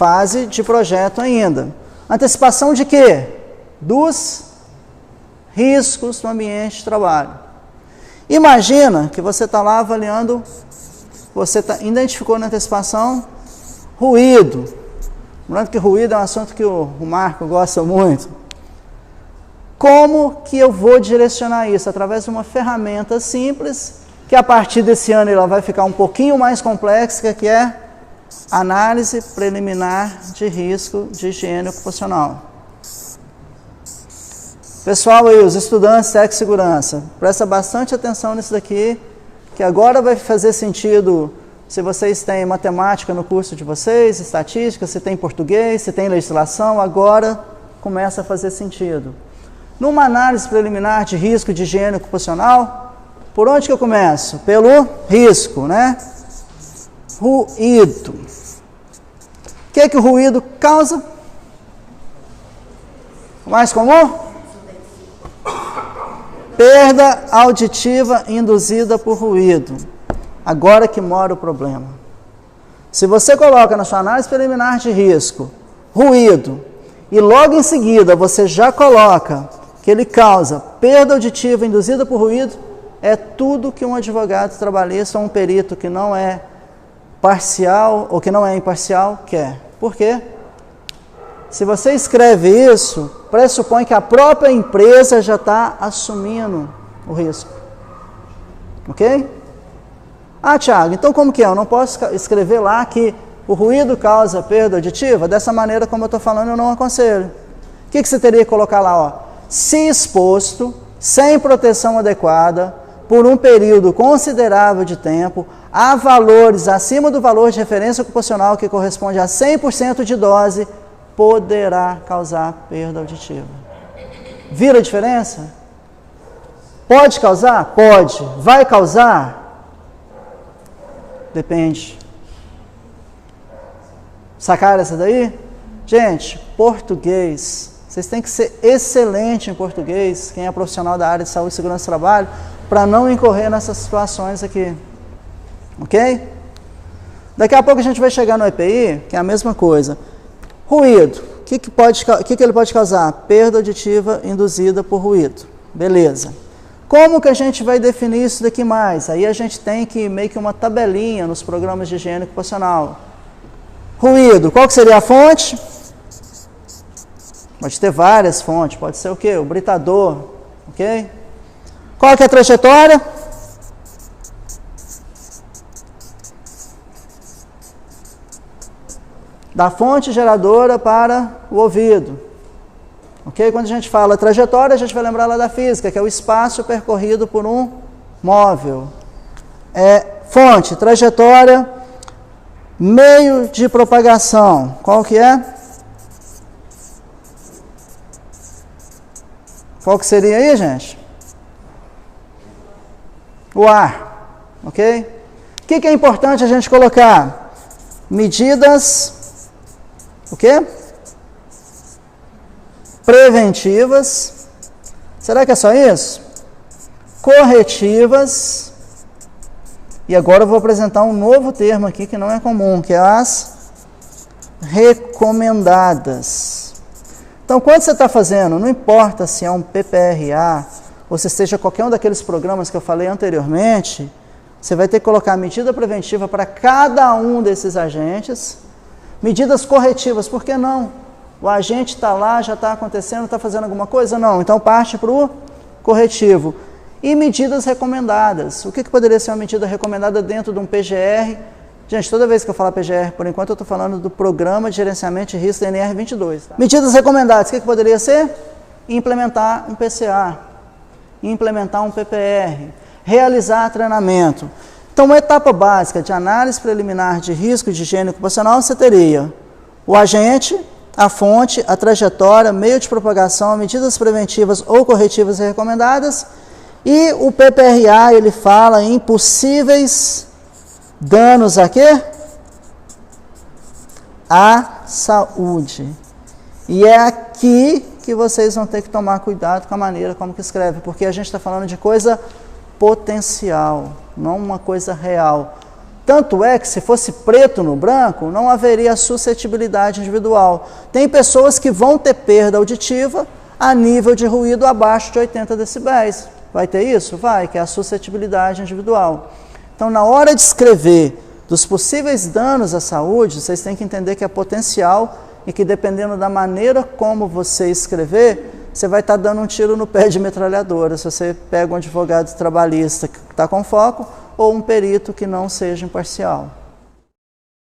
fase de projeto ainda. Antecipação de quê? Dos riscos no ambiente de trabalho. Imagina que você está lá avaliando, você identificou na antecipação ruído. Lembrando que ruído é um assunto que o Marco gosta muito. Como que eu vou direcionar isso? Através de uma ferramenta simples, que a partir desse ano ela vai ficar um pouquinho mais complexa, que é análise preliminar de risco de higiene ocupacional. Pessoal aí, os estudantes de técnica de segurança, presta bastante atenção nisso daqui, que agora vai fazer sentido se vocês têm matemática no curso de vocês, estatística, se tem português, se tem legislação, agora começa a fazer sentido. Numa análise preliminar de risco de higiene ocupacional, por onde que eu começo? Pelo risco, né? Ruído. O que o ruído causa? O mais comum? Perda auditiva induzida por ruído. Agora que mora o problema. Se você coloca na sua análise preliminar de risco, ruído, e logo em seguida você já coloca que ele causa perda auditiva induzida por ruído, é tudo que um advogado trabalhista ou um perito que não é parcial ou que não é imparcial quer. Por quê? Se você escreve isso, pressupõe que a própria empresa já está assumindo o risco. Ok? Ah, Thiago, então como que é? Eu não posso escrever lá que o ruído causa perda auditiva? Dessa maneira, como eu estou falando, eu não aconselho. O que você teria que colocar lá? Ó? Se exposto, sem proteção adequada, por um período considerável de tempo, a valores acima do valor de referência ocupacional que corresponde a 100% de dose, poderá causar perda auditiva. Vira a diferença? Pode causar? Pode. Vai causar? Depende. Sacaram essa daí? Gente, português. Vocês têm que ser excelente em português, quem é profissional da área de saúde e segurança do trabalho, para não incorrer nessas situações aqui. Ok? Daqui a pouco a gente vai chegar no EPI, que é a mesma coisa. Ruído. O que ele pode causar? Perda auditiva induzida por ruído. Beleza. Como que a gente vai definir isso daqui mais? Aí a gente tem que meio que uma tabelinha nos programas de higiene ocupacional. Ruído. Qual que seria a fonte? Pode ter várias fontes. Pode ser o quê? O britador. Ok? Qual que é a trajetória? Da fonte geradora para o ouvido. Ok? Quando a gente fala trajetória, a gente vai lembrar lá da física, que é o espaço percorrido por um móvel. Fonte, trajetória, meio de propagação. Qual que é? Qual que seria aí, gente? O ar. Ok? O que é importante a gente colocar? Medidas... O quê? Preventivas. Será que é só isso? Corretivas. E agora eu vou apresentar um novo termo aqui que não é comum, que é as recomendadas. Então, quando você está fazendo, não importa se é um PPRA ou se seja qualquer um daqueles programas que eu falei anteriormente, você vai ter que colocar a medida preventiva para cada um desses agentes. Medidas corretivas, por que não? O agente está lá, já está acontecendo, está fazendo alguma coisa? Não, então parte para o corretivo. E medidas recomendadas. O que poderia ser uma medida recomendada dentro de um PGR? Gente, toda vez que eu falar PGR, por enquanto eu estou falando do Programa de Gerenciamento de Risco da NR22. Tá? Medidas recomendadas, o que poderia ser? Implementar um PCA, implementar um PPR, realizar treinamento. Então, uma etapa básica de análise preliminar de risco de higiene ocupacional, você teria o agente, a fonte, a trajetória, meio de propagação, medidas preventivas ou corretivas recomendadas, e o PPRA, ele fala em possíveis danos a quê? À saúde. E é aqui que vocês vão ter que tomar cuidado com a maneira como que escreve, porque a gente está falando de coisa potencial, não uma coisa real. Tanto é que se fosse preto no branco, não haveria suscetibilidade individual. Tem pessoas que vão ter perda auditiva a nível de ruído abaixo de 80 decibéis. Vai ter isso? Vai, que é a suscetibilidade individual. Então, na hora de escrever dos possíveis danos à saúde, vocês têm que entender que é potencial e que dependendo da maneira como você escrever, você vai estar dando um tiro no pé de metralhadora. Se você pega um advogado trabalhista que está com foco ou um perito que não seja imparcial.